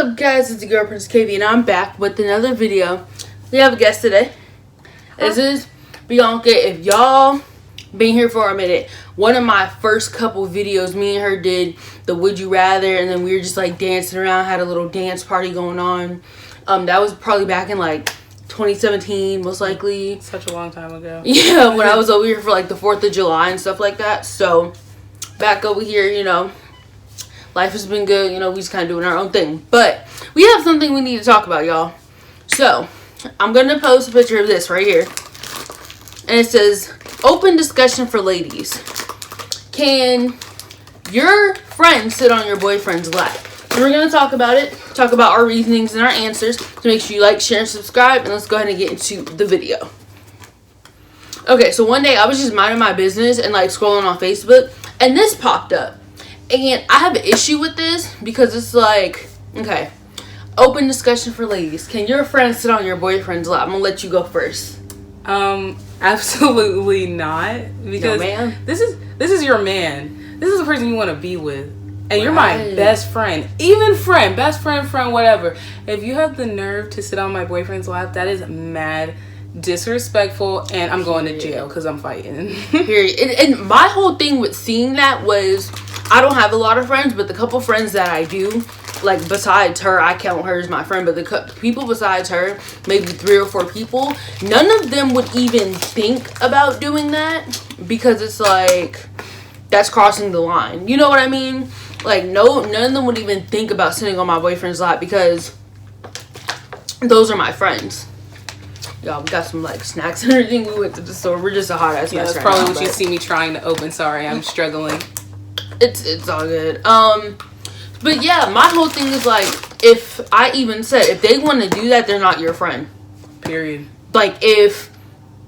up, guys? It's your girl Princess KB, and I'm back with another video. We have a guest today. This is Bianca. If y'all been here for a minute, one of my first couple videos, me and her did the Would You Rather, and then we were just like dancing around, had a little dance party going on. That was probably back in like 2017, most likely. Such a long time ago. Yeah, when I was over here for like the 4th of July and stuff like that. So back over here, you know, life has been good. You know, we just kind of doing our own thing. But we have something we need to talk about, y'all. So I'm going to post a picture of this right here. And it says, open discussion for ladies. Can your friend sit on your boyfriend's lap? And we're going to talk about it. Talk about our reasonings and our answers. So make sure you like, share, and subscribe. And let's go ahead and get into the video. Okay, so one day I was just minding my business and like scrolling on Facebook. And this popped up. And I have an issue with this because it's like, okay, open discussion for ladies. Can your friend sit on your boyfriend's lap? I'm going to let you go first. Absolutely not. Because no, man. This is your man. This is the person you want to be with. And you're my best friend. Even friend. Best friend, whatever. If you have the nerve to sit on my boyfriend's lap, that is mad disrespectful. And I'm going to jail because I'm fighting. Period. And my whole thing with seeing that was, I don't have a lot of friends, but the couple friends that I do, like besides her, I count her as my friend, but the people besides her, maybe 3 or 4 people, none of them would even think about doing that because it's like, that's crossing the line. You know what I mean? Like, no, none of them would even think about sitting on my boyfriend's lap because those are my friends. Y'all, we got some like snacks and everything. We went to the store. We're just a hot ass mess. That's probably what you see me trying to open. Sorry, I'm struggling. It's all good. But yeah, my whole thing is like, if I even said, if they want to do that, they're not your friend. Period. Like, if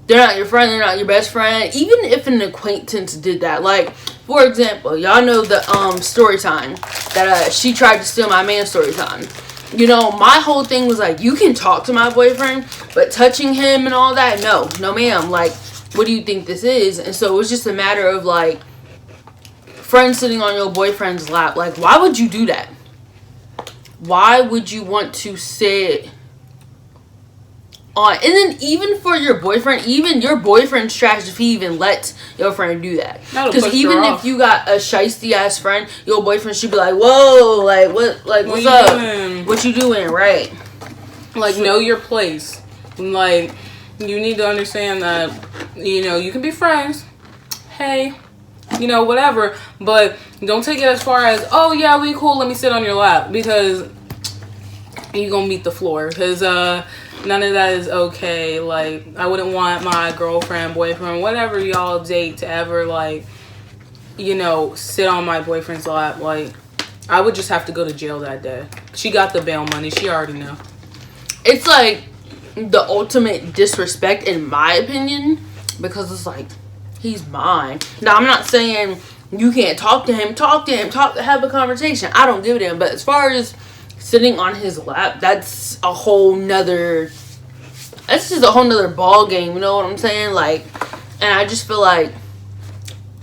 they're not your friend, they're not your best friend. Even if an acquaintance did that. Like, for example, y'all know the story time that she tried to steal my man's story time. You know, my whole thing was like, you can talk to my boyfriend, but touching him and all that, no ma'am. Like, what do you think this is? And so it was just a matter of like, friend sitting on your boyfriend's lap. Like, why would you do that? Why would you want to sit on? And then even for your boyfriend, even your boyfriend's trash if he even lets your friend do that. Because even if you got a shiesty ass friend, your boyfriend should be like, whoa, like what's up? Doing? What you doing, right? Like, know your place. Like, you need to understand that, you know, you can be friends. Hey, you know, whatever, but don't take it as far as, oh yeah, we cool, let me sit on your lap, because you gonna meet the floor, because none of that is okay. Like, I wouldn't want my girlfriend, boyfriend, whatever y'all date to ever, like, you know, sit on my boyfriend's lap. Like, I would just have to go to jail that day. She got the bail money, she already know. It's like the ultimate disrespect in my opinion, because it's like, he's mine. Now, I'm not saying you can't talk to him, have a conversation. I don't give a damn. But as far as sitting on his lap, that's a whole nother, that's just a whole nother ball game. You know what I'm saying? Like, and I just feel like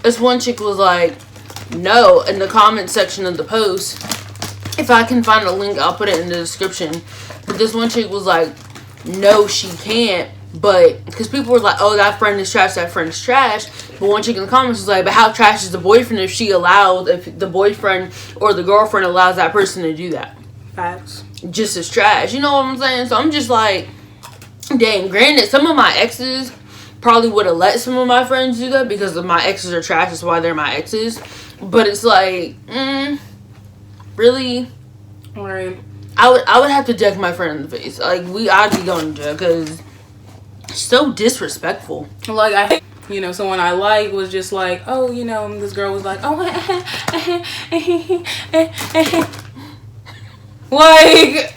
this one chick was like, no, in the comment section of the post. If I can find a link, I'll put it in the description. But this one chick was like, no, she can't. But, because people were like, oh, that friend is trash, that friend is trash. But one chick in the comments was like, but how trash is the boyfriend if the boyfriend or the girlfriend allows that person to do that? Facts. Just as trash. You know what I'm saying? So I'm just like, dang, granted, some of my exes probably would have let some of my friends do that because of my exes are trash. That's why they're my exes. But it's like, really? Right. I would have to deck my friend in the face. Like, I'd be going to jail because so disrespectful. Like, I, you know, someone I like was just like, oh, you know, this girl was like, oh, like,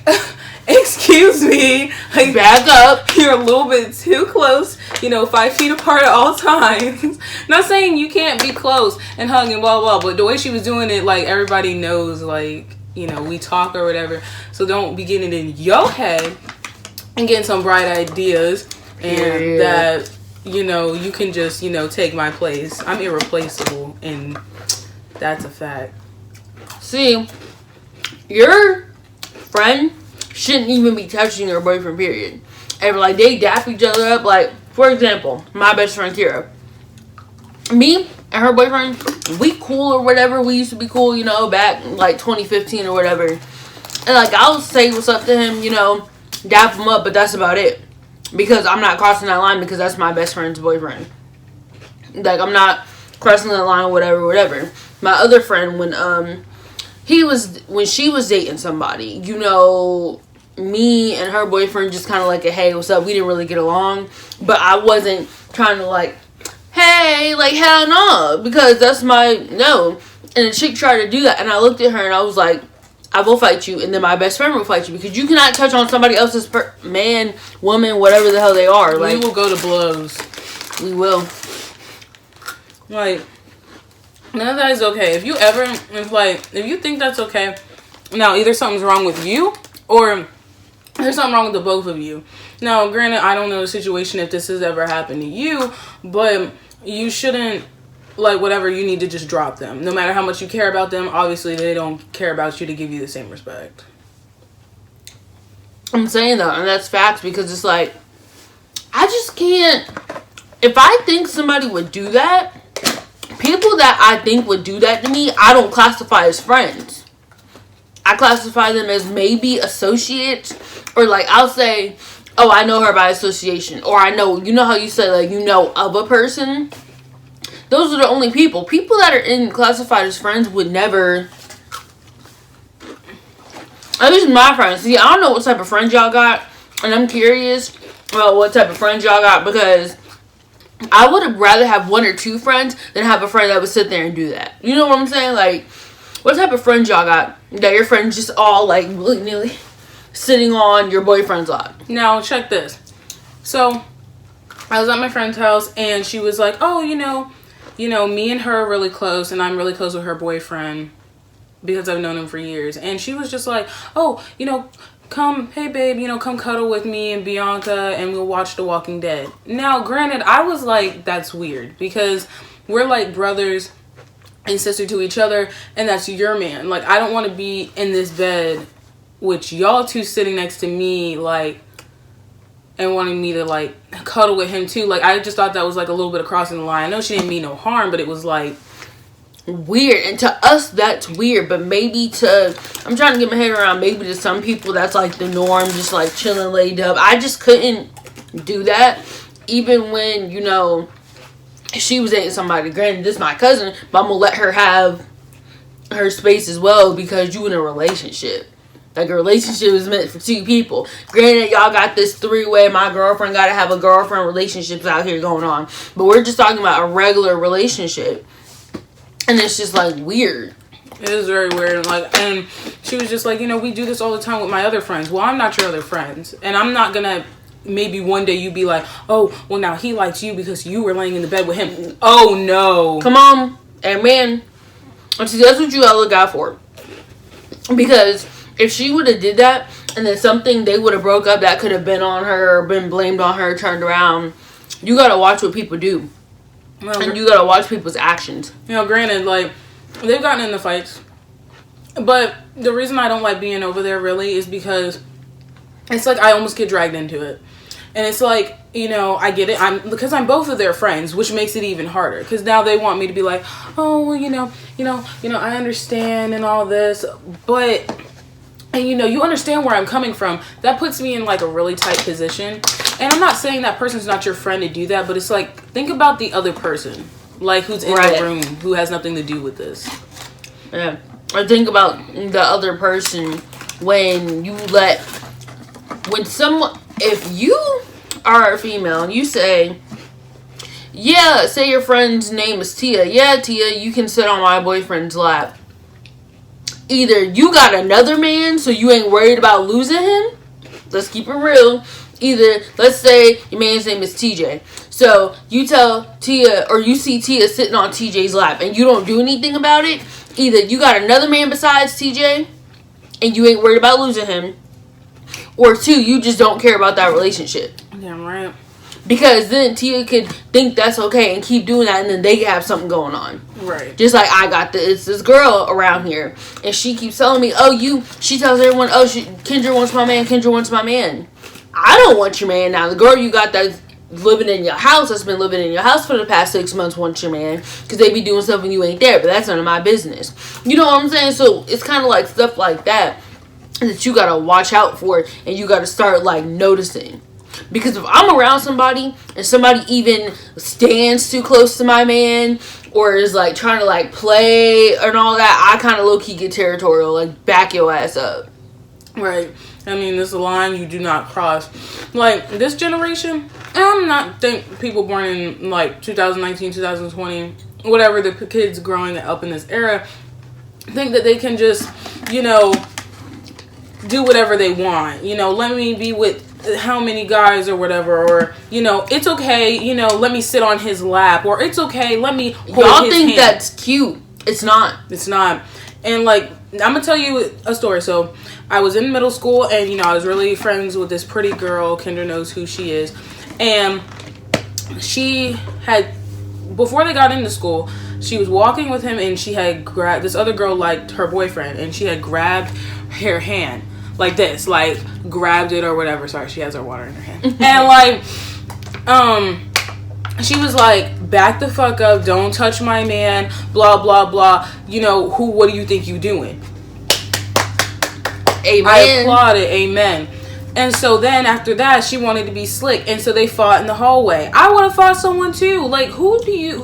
excuse me, like, back up, you're a little bit too close, you know, 5 feet apart at all times. Not saying you can't be close and hug and blah blah, but the way she was doing it, like, everybody knows, like, you know, we talk or whatever, so don't be getting it in your head and getting some bright ideas. And that, you know, you can just, you know, take my place. I'm irreplaceable, and that's a fact. See, your friend shouldn't even be touching her boyfriend, period. And like they dap each other up. Like, for example, my best friend Kira, me and her boyfriend, we cool or whatever. We used to be cool, you know, back in like 2015 or whatever. And like I'll say what's up to him, you know, dap him up, but that's about it. Because I'm not crossing that line because that's my best friend's boyfriend. Like I'm not crossing that line, whatever. My other friend, when she was dating somebody, you know, me and her boyfriend just kind of like a hey, what's up? We didn't really get along, but I wasn't trying to like, hey, like hell no, because that's my no. And the chick tried to do that, and I looked at her and I was like, I will fight you, and then my best friend will fight you because you cannot touch on somebody else's man, woman, whatever the hell they are. Like, we will go to blows. We will. Like, none of that is okay. If you think that's okay, now either something's wrong with you or there's something wrong with the both of you. Now, granted, I don't know the situation if this has ever happened to you, but you shouldn't, like, whatever, you need to just drop them. No matter how much you care about them, obviously they don't care about you to give you the same respect. I'm saying that, and that's facts, because it's like, I just can't, if I think somebody would do that, people that I think would do that to me, I don't classify as friends. I classify them as maybe associates, or like I'll say, oh, I know her by association, or I know, you know how you say like you know of a person. Those are the only people that are classified as friends would never. At least my friends. See, I don't know what type of friends y'all got, and I'm curious about what type of friends y'all got, because I would have rather have one or two friends than have a friend that would sit there and do that. You know what I'm saying? Like, what type of friends y'all got that your friends just all like willy-nilly sitting on your boyfriend's lap? Now, check this. So, I was at my friend's house and she was like, oh, you know, me and her are really close and I'm really close with her boyfriend because I've known him for years. And she was just like, oh, you know, come, hey babe, you know, come cuddle with me and Bianca and we'll watch The Walking Dead. Now, granted, I was like, that's weird because we're like brothers and sister to each other and that's your man. Like, I don't want to be in this bed with y'all two sitting next to me, like, and wanting me to like cuddle with him too. Like, I just thought that was like a little bit of crossing the line. I know she didn't mean no harm, but it was like weird. And to us that's weird, but maybe to, I'm trying to get my head around, maybe to some people that's like the norm, just like chilling laid up. I just couldn't do that, even when, you know, she was dating somebody. Granted, this is my cousin, but I'm gonna let her have her space as well, because you in a relationship. Like, a relationship is meant for two people. Granted, y'all got this three-way, my girlfriend gotta have a girlfriend relationships out here going on. But we're just talking about a regular relationship. And it's just, like, weird. It is very weird. Like, and she was just like, you know, we do this all the time with my other friends. Well, I'm not your other friends. And I'm not gonna, maybe one day you be like, oh, well, now he likes you because you were laying in the bed with him. Oh, no. Come on. And, man, see, that's what you gotta look out for. Because if she would have did that, and then something, they would have broke up that could have been on her, or been blamed on her, turned around, you gotta watch what people do. Well, and you gotta watch people's actions. You know, granted, like, they've gotten into fights. But the reason I don't like being over there, really, is because it's like I almost get dragged into it. And it's like, you know, I get it. Because I'm both of their friends, which makes it even harder. Because now they want me to be like, oh, well, you know, I understand and all this. But, and you know, you understand where I'm coming from. That puts me in like a really tight position. And I'm not saying that person's not your friend to do that, but it's like, think about the other person, like, who's in the room, who has nothing to do with this. Yeah. Or think about the other person when you let, when someone, if you are a female and you say, yeah, say your friend's name is Tia. Yeah, Tia, you can sit on my boyfriend's lap. Either you got another man, so you ain't worried about losing him. Let's keep it real. Either, let's say your man's name is TJ. So you tell Tia, or you see Tia sitting on TJ's lap and you don't do anything about it. Either you got another man besides TJ and you ain't worried about losing him. Or two, you just don't care about that relationship. Damn right. Because then Tia could think that's okay and keep doing that, and then they could have something going on. Right. Just like I got this girl around here, and she keeps telling me, she tells everyone, Kendra wants my man, Kendra wants my man. I don't want your man now. The girl you got that's living in your house, that's been living in your house for the past 6 months, wants your man. Because they be doing stuff when you ain't there, but that's none of my business. You know what I'm saying? So it's kind of like stuff like that you gotta watch out for, and you gotta start like noticing. Because if I'm around somebody and somebody even stands too close to my man or is like trying to like play and all that, I kind of low-key get territorial, like back your ass up. Right. I mean, this is a line you do not cross. Like, this generation, and I'm not think people born in like 2019, 2020, whatever, the kids growing up in this era, think that they can just, do whatever they want. Let me be with how many guys or whatever, or it's okay, let me sit on his lap, or it's okay, let me hold y'all his think hand. That's cute. It's not. And like, I'm gonna tell you a story. So I was in middle school, and I was really friends with this pretty girl. Kendra knows who she is. And she had, before they got into school, she was walking with him, and she had grabbed, this other girl liked her boyfriend, and she had grabbed her hand like this, like grabbed it or whatever. Sorry, she has her water in her hand. And like, she was like, back the fuck up, don't touch my man, blah blah blah. What do you think you doing? Amen. I applauded, amen. And so then after that, she wanted to be slick, and so they fought in the hallway. I would have fought someone too. Like, who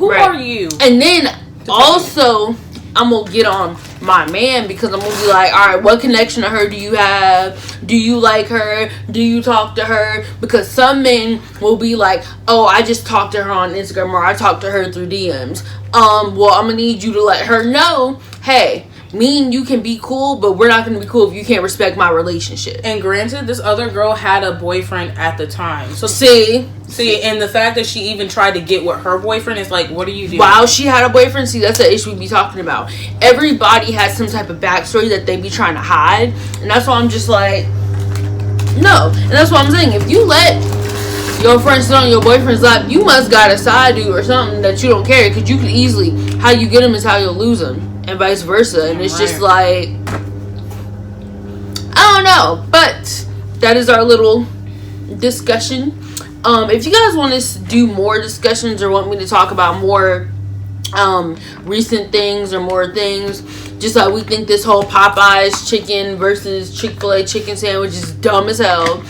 right. are you? And then also, I'm gonna get on my man, because I'm gonna be like, all right, what connection to her do you have? Do you like her? Do you talk to her? Because some men will be like, oh, I just talked to her on Instagram, or I talked to her through DMs. Well, I'm gonna need you to let her know, hey, me and you can be cool, but we're not gonna be cool if you can't respect my relationship. And granted, this other girl had a boyfriend at the time. So see, and the fact that she even tried to get with her boyfriend is like, what are you doing? Wow, she had a boyfriend. See, that's the issue we be talking about. Everybody has some type of backstory that they be trying to hide, and that's why I'm just like, no. And that's what I'm saying. If you let your friend sit on your boyfriend's lap, you must got a side dude or something that you don't carry, because you can easily, how you get him is how you'll lose him, and vice versa. And it's just like, I don't know, but that is our little discussion. If you guys want us to do more discussions, or want me to talk about more recent things or more things, just like we think this whole Popeyes chicken versus Chick-fil-A chicken sandwich is dumb as hell.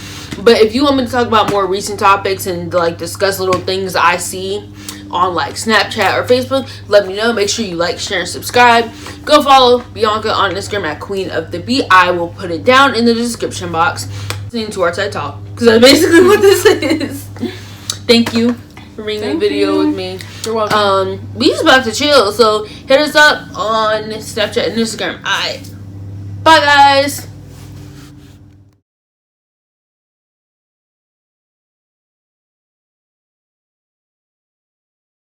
But if you want me to talk about more recent topics and like discuss little things I see on like Snapchat or Facebook, let me know. Make sure you like, share, and subscribe. Go follow Bianca on Instagram at Queen.of.the.beat. I will put it down in the description box. Listening to our TED Talk, because that's basically what this is. Thank you for being in the video with me. You're welcome. We just about to chill, so hit us up on Snapchat and Instagram. Alright, bye guys.